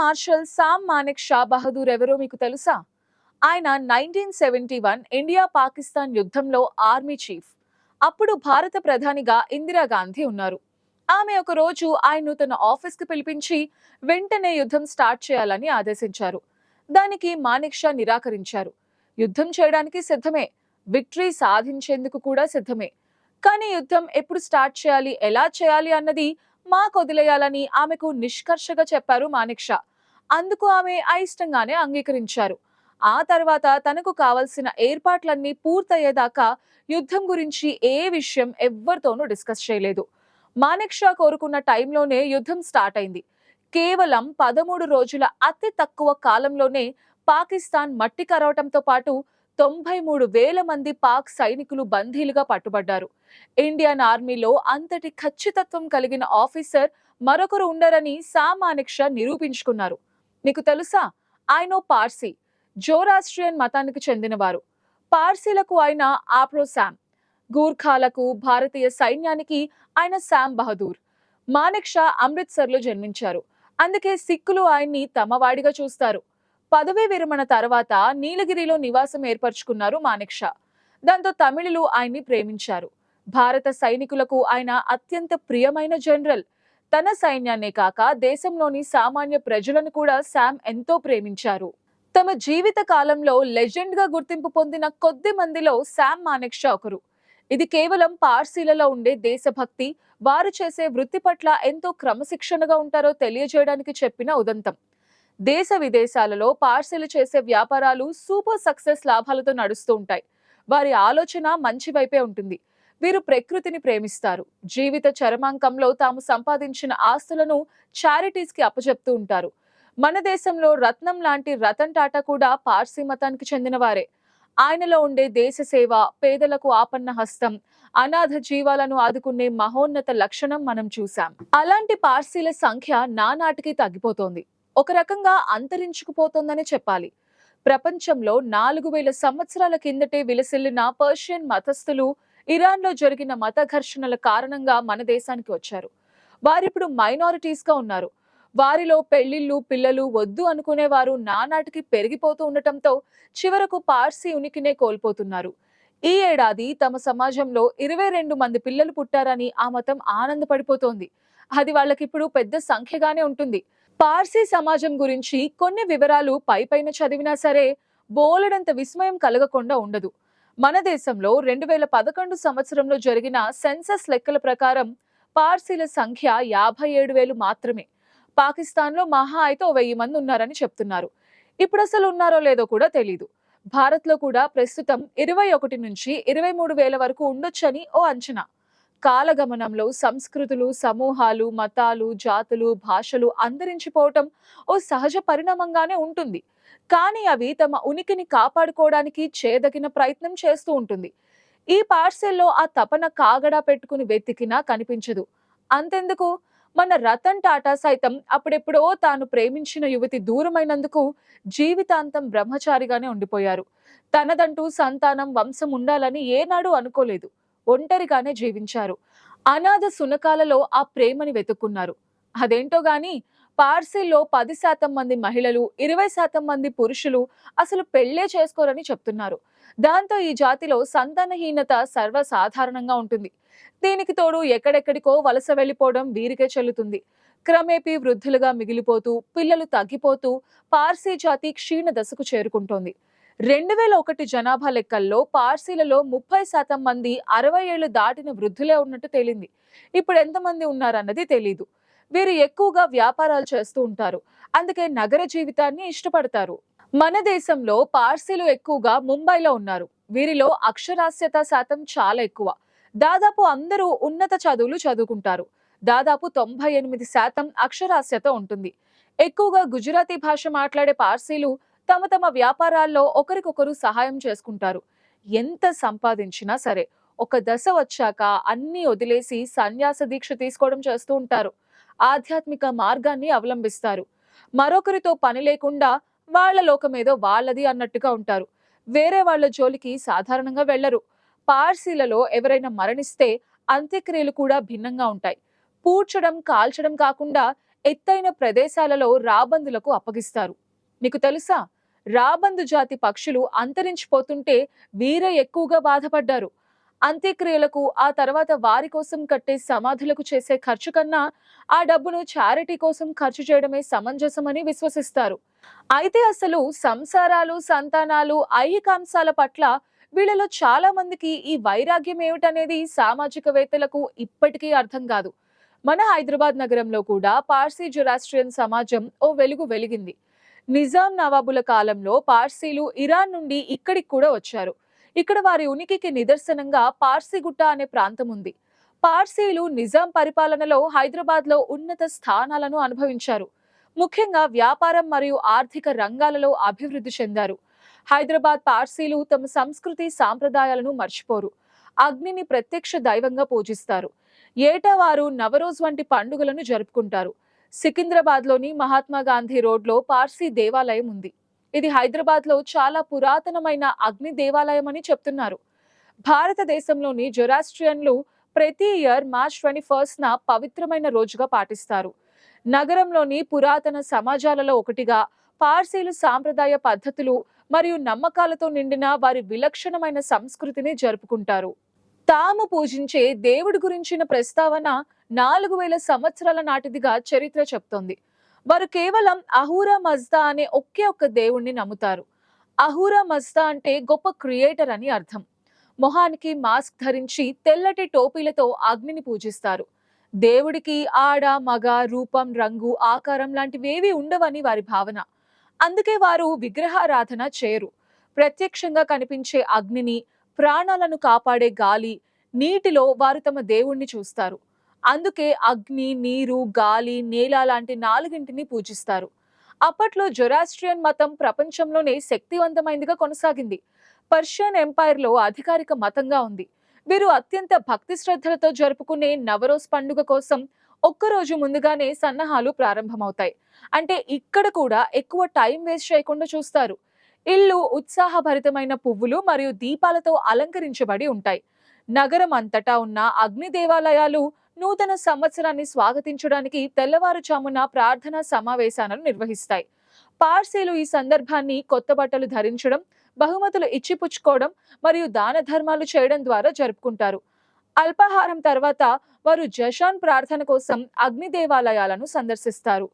Martial Sam Manek Shah Bahadur ఎవరో మీకు తెలుసా? ఆయన 1971 ఇండియా పాకిస్తాన్ యుద్ధంలో ఆర్మీ చీఫ్. అప్పుడు భారత ప్రధానిగా ఇందిరాగాంధీ ఉన్నారు. ఆమె ఒక రోజు ఆయన్ను తన ఆఫీస్కి పిలిపించి వెంటనే యుద్ధం స్టార్ట్ చేయాలని ఆదేశించారు. దానికి మానెక్ షా నిరాకరించారు. యుద్ధం చేయడానికి సిద్ధమే, విక్టరీ సాధించేందుకు కూడా సిద్ధమే, కానీ యుద్ధం ఎప్పుడు స్టార్ట్ చేయాలి, ఎలా చేయాలి అన్నది మాకు వదిలేయాలని ఆమెకు నిష్కర్షగా చెప్పారు మానెక్ షా. అందుకు ఆమె అయిష్టంగానే అంగీకరించారు. ఆ తర్వాత తనకు కావలసిన ఏర్పాట్లన్నీ పూర్తయ్యేదాకా యుద్ధం గురించి ఏ విషయం ఎవ్వరితోనూ డిస్కస్ చేయలేదు. మానెక్ షా కోరుకున్న టైంలోనే యుద్ధం స్టార్ట్ అయింది. కేవలం 13 రోజుల అతి తక్కువ కాలంలోనే పాకిస్తాన్ మట్టి కరవటంతో పాటు 93,000 మంది పాక్ సైనికులు బందీలుగా పట్టుబడ్డారు. ఇండియన్ ఆర్మీలో అంతటి ఖచ్చితత్వం కలిగిన ఆఫీసర్ మరొకరు ఉండరని సామ్ మానెక్ షా నిరూపించుకున్నారు. మీకు తెలుసా, ఆయన పార్సీ, జోరాస్ట్రియన్ మతానికి చెందినవారు. పార్సీలకు ఆయన ఆప్రో శామ్, గూర్ఖాలకు, భారతీయ సైన్యానికి ఆయన శామ్ బహదూర్. మానెక్ షా అమృత్సర్లో జన్మించారు. అందుకే సిక్కులు ఆయన్ని తమవాడిగా చూస్తారు. పదవీ విరమణ తర్వాత నీలగిరిలో నివాసం ఏర్పరచుకున్నారు మానెక్ షా. దాంతో తమిళులు ఆయన్ని ప్రేమించారు. భారత సైనికులకు ఆయన అత్యంత ప్రియమైన జనరల్. తన సైన్యాన్నే కాక దేశంలోని సామాన్య ప్రజలను కూడా శామ్ ఎంతో ప్రేమించారు. తమ జీవిత కాలంలో లెజెండ్ గా గుర్తింపు పొందిన కొద్ది మందిలో శామ్ మానెక్ షా ఒకరు. ఇది కేవలం పార్సీలలో ఉండే దేశభక్తి, వారు చేసే వృత్తి పట్ల ఎంతో క్రమశిక్షణగా ఉంటారో తెలియజేయడానికి చెప్పిన ఉదంతం. దేశ విదేశాలలో పార్సీలు చేసే వ్యాపారాలు సూపర్ సక్సెస్ లాభాలతో నడుస్తూ ఉంటాయి. వారి ఆలోచన మంచి వైపే ఉంటుంది. వీరు ప్రకృతిని ప్రేమిస్తారు. జీవిత చరమాంకంలో తాము సంపాదించిన ఆస్తులను చారిటీస్ కి అప్పచెప్తూ ఉంటారు. మన దేశంలో రత్నం లాంటి రతన్ టాటా కూడా పార్సీ మతానికి చెందినవారే. ఆయనలో ఉండే దేశ సేవ, పేదలకు ఆపన్న హస్తం, అనాథ జీవాలను ఆదుకునే మహోన్నత లక్షణం మనం చూసాం. అలాంటి పార్సీల సంఖ్య నానాటికి తగ్గిపోతోంది. ఒక రకంగా అంతరించుకుపోతోందని చెప్పాలి. ప్రపంచంలో 4,000 సంవత్సరాల కిందటే విలసిల్లిన పర్షియన్ మతస్థులు ఇరాన్లో జరిగిన మత ఘర్షణల కారణంగా మన దేశానికి వచ్చారు. వారిప్పుడు మైనారిటీస్ గా ఉన్నారు. వారిలో పెళ్లిళ్ళు, పిల్లలు వద్దు అనుకునేవారు నానాటికి పెరిగిపోతూ ఉండటంతో చివరకు పార్సీ ఉనికినే కోల్పోతున్నారు. ఈ ఏడాది తమ సమాజంలో 22 మంది పిల్లలు పుట్టారని ఆ మతం ఆనందపడిపోతోంది. అది వాళ్ళకిప్పుడు పెద్ద సంఖ్యగానే ఉంటుంది. పార్సీ సమాజం గురించి కొన్ని వివరాలు పైపైన చదివినా సరే బోలెడంత విస్మయం కలగకుండా ఉండదు. మన దేశంలో 2011 సంవత్సరంలో జరిగిన సెన్సస్ లెక్కల ప్రకారం పార్సీల సంఖ్య 57,000 మాత్రమే. పాకిస్తాన్ లో మహా అయితే 1,000 మంది ఉన్నారని చెప్తున్నారు. ఇప్పుడు అసలు ఉన్నారో లేదో కూడా తెలీదు. భారత్ లో కూడా ప్రస్తుతం 21 నుంచి 23,000 వరకు ఉండొచ్చని ఓ అంచనా. కాలగమనంలో సంస్కృతులు, సమూహాలు, మతాలు, జాతులు, భాషలు అంతరించిపోవటం ఓ సహజ పరిణామంగానే ఉంటుంది. కానీ అవి తమ ఉనికిని కాపాడుకోవడానికి చేదగిన ప్రయత్నం చేస్తూ ఉంటుంది. ఈ పార్సెల్లో ఆ తపన కాగడా పెట్టుకుని వెతికినా కనిపించదు. అంతెందుకు, మన రతన్ టాటా సైతం అప్పుడెప్పుడో తాను ప్రేమించిన యువతి దూరమైనందుకు జీవితాంతం బ్రహ్మచారిగానే ఉండిపోయారు. తనదంటూ సంతానం, వంశం ఉండాలని ఏనాడు అనుకోలేదు. ఒంటరిగానే జీవించారు. అనాథ సునకాలలో ఆ ప్రేమని వెతుక్కున్నారు. అదేంటో గాని పార్సీల్లో 10% మంది మహిళలు, 20% మంది పురుషులు అసలు పెళ్లే చేసుకోరని చెప్తున్నారు. దాంతో ఈ జాతిలో సంతానహీనత సర్వసాధారణంగా ఉంటుంది. దీనికి తోడు ఎక్కడెక్కడికో వలస వెళ్లిపోవడం వీరికే చెల్లుతుంది. క్రమేపీ వృద్ధులుగా మిగిలిపోతూ, పిల్లలు తగ్గిపోతూ పార్సీ జాతి క్షీణ దశకు చేరుకుంటోంది. 2001 జనాభా లెక్కల్లో పార్సీలలో 30% మంది 60 ఏళ్లు దాటిన వృద్ధులే ఉన్నట్టు తేలింది. ఇప్పుడు ఎంతమంది ఉన్నారన్నది తెలీదు. వీరు ఎక్కువగా వ్యాపారాలు చేస్తూ ఉంటారు. అందుకే నగర జీవితాన్ని ఇష్టపడతారు. మన దేశంలో పార్సీలు ఎక్కువగా ముంబైలో ఉన్నారు. వీరిలో అక్షరాస్యత శాతం చాలా ఎక్కువ. దాదాపు అందరూ ఉన్నత చదువులు చదువుకుంటారు. దాదాపు 98% అక్షరాస్యత ఉంటుంది. ఎక్కువగా గుజరాతీ భాష మాట్లాడే పార్సీలు తమ తమ వ్యాపారాల్లో ఒకరికొకరు సహాయం చేసుకుంటారు. ఎంత సంపాదించినా సరే ఒక దశ వచ్చాక అన్ని వదిలేసి సన్యాస దీక్ష తీసుకోవడం చేస్తూ ఉంటారు. ఆధ్యాత్మిక మార్గాన్ని అవలంబిస్తారు. మరొకరితో పని లేకుండా వాళ్ల లోకమేదో వాళ్ళది అన్నట్టుగా ఉంటారు. వేరే వాళ్ల జోలికి సాధారణంగా వెళ్లరు. పార్సీలలో ఎవరైనా మరణిస్తే అంత్యక్రియలు కూడా భిన్నంగా ఉంటాయి. పూడ్చడం, కాల్చడం కాకుండా ఎత్తైన ప్రదేశాలలో రాబందులకు అప్పగిస్తారు. మీకు తెలుసా, రాబందు జాతి పక్షులు అంతరించిపోతుంటే వీరే ఎక్కువగా బాధపడ్డారు. అంత్యక్రియలకు, ఆ తర్వాత వారి కోసం కట్టే సమాధులకు చేసే ఖర్చు కన్నా ఆ డబ్బును చారిటీ కోసం ఖర్చు చేయడమే సమంజసమని విశ్వసిస్తారు. అయితే అసలు సంసారాలు, సంతానాలు, ఐహికాంశాల పట్ల వీళ్ళలో చాలా మందికి ఈ వైరాగ్యం ఏమిటనేది సామాజికవేత్తలకు ఇప్పటికీ అర్థం కాదు. మన హైదరాబాద్ నగరంలో కూడా పార్సీ జొరాస్ట్రియన్ సమాజం ఓ వెలుగు వెలిగింది. నిజాం నవాబుల కాలంలో పార్సీలు ఇరాన్ నుండి ఇక్కడికి కూడా వచ్చారు. ఇక్కడ వారి ఉనికికి నిదర్శనంగా పార్సీగుట్ట అనే ప్రాంతం ఉంది. పార్సీలు నిజాం పరిపాలనలో హైదరాబాద్ లో ఉన్నత స్థానాలను అనుభవించారు. ముఖ్యంగా వ్యాపారం మరియు ఆర్థిక రంగాలలో అభివృద్ధి చెందారు. హైదరాబాద్ పార్సీలు తమ సంస్కృతి సాంప్రదాయాలను మర్చిపోరు. అగ్నిని ప్రత్యక్ష దైవంగా పూజిస్తారు. ఏటా వారు నవరోజ్ వంటి పండుగలను జరుపుకుంటారు. సికింద్రాబాద్ లోని మహాత్మా గాంధీ రోడ్ లో పార్సీ దేవాలయం ఉంది. ఇది హైదరాబాద్ లో చాలా పురాతనమైన అగ్ని దేవాలయం అని చెప్తున్నారు. భారతదేశంలోని జొరాస్ట్రియన్లు ప్రతి ఇయర్ మార్చ్ 21న పవిత్రమైన రోజుగా పాటిస్తారు. నగరంలోని పురాతన సమాజాలలో ఒకటిగా పార్సీలు సాంప్రదాయ పద్ధతులు మరియు నమ్మకాలతో నిండిన వారి విలక్షణమైన సంస్కృతిని జరుపుకుంటారు. తాము పూజించే దేవుడి గురించిన ప్రస్తావన 4000 సంవత్సరాల నాటిదిగా చరిత్ర చెప్తోంది. వారు కేవలం అహూరా మజ్దా అనే ఒకే ఒక్క దేవుణ్ణి నమ్ముతారు. అహూరా మజ్దా అంటే గొప్ప క్రియేటర్ అని అర్థం. మొహానికి మాస్క్ ధరించి తెల్లటి టోపీలతో అగ్నిని పూజిస్తారు. దేవుడికి ఆడ, మగ, రూపం, రంగు, ఆకారం లాంటివేవీ ఉండవని వారి భావన. అందుకే వారు విగ్రహారాధన చేయరు. ప్రత్యక్షంగా కనిపించే అగ్నిని, ప్రాణాలను కాపాడే గాలి, నీటిలో వారు తమ దేవుణ్ణి చూస్తారు. అందుకే అగ్ని, నీరు, గాలి, నేల లాంటి నాలుగింటిని పూజిస్తారు. అప్పట్లో జొరాస్ట్రియన్ మతం ప్రపంచంలోనే శక్తివంతమైనదిగా కొనసాగింది. పర్షియన్ ఎంపైర్ లో అధికారిక మతంగా ఉంది. వీరు అత్యంత భక్తి శ్రద్ధలతో జరుపుకునే నవరోజ్ పండుగ కోసం ఒక్కరోజు ముందుగానే సన్నాహాలు ప్రారంభమవుతాయి. అంటే ఇక్కడ కూడా ఎక్కువ టైం వేస్ట్ చేయకుండా చూస్తారు. ఇల్లు ఉత్సాహభరితమైన పువ్వులు మరియు దీపాలతో అలంకరించబడి ఉంటాయి. నగరం అంతటా ఉన్న అగ్ని దేవాలయాలు నూతన సంవత్సరాన్ని స్వాగతించడానికి తెల్లవారుజామున ప్రార్థనా సమావేశాలను నిర్వహిస్తాయి. పార్సీలు ఈ సందర్భాన్ని కొత్త బట్టలు ధరించడం, బహుమతులు ఇచ్చిపుచ్చుకోవడం మరియు దాన ధర్మాలు చేయడం ద్వారా జరుపుకుంటారు. అల్పాహారం తర్వాత వారు జషాన్ ప్రార్థన కోసం అగ్ని దేవాలయాలను సందర్శిస్తారు.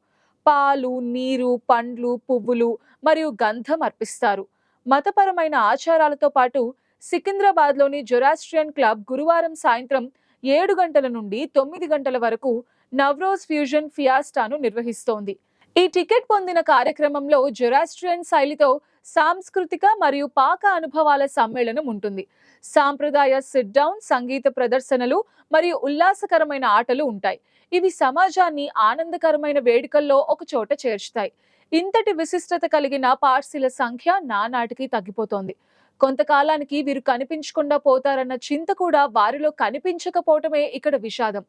పాలు, నీరు, పండ్లు, పువ్వులు మరియు గంధం అర్పిస్తారు. మతపరమైన ఆచారాలతో పాటు సికింద్రాబాద్లోని జొరాస్ట్రియన్ క్లబ్ గురువారం సాయంత్రం 7 గంటల నుండి 9 గంటల వరకు నవ్రోజ్ ఫ్యూజన్ ఫియాస్టాను నిర్వహిస్తోంది. ఈ టికెట్ పొందిన కార్యక్రమంలో జొరాస్ట్రియన్ శైలితో సాంస్కృతిక మరియు పాక అనుభవాల సమ్మేళనం ఉంటుంది. సాంప్రదాయ సిట్ డౌన్, సంగీత ప్రదర్శనలు మరియు ఉల్లాసకరమైన ఆటలు ఉంటాయి. ఇవి సమాజాన్ని ఆనందకరమైన వేడుకల్లో ఒక చోట చేర్చుతాయి. ఇంతటి విశిష్టత కలిగిన పార్సీల సంఖ్య నానాటికి తగ్గిపోతోంది. కొంతకాలానికి వీరు కనిపించకుండా పోతారన్న చింత కూడా వారిలో కనిపించకపోవటమే ఇక్కడ విషాదం.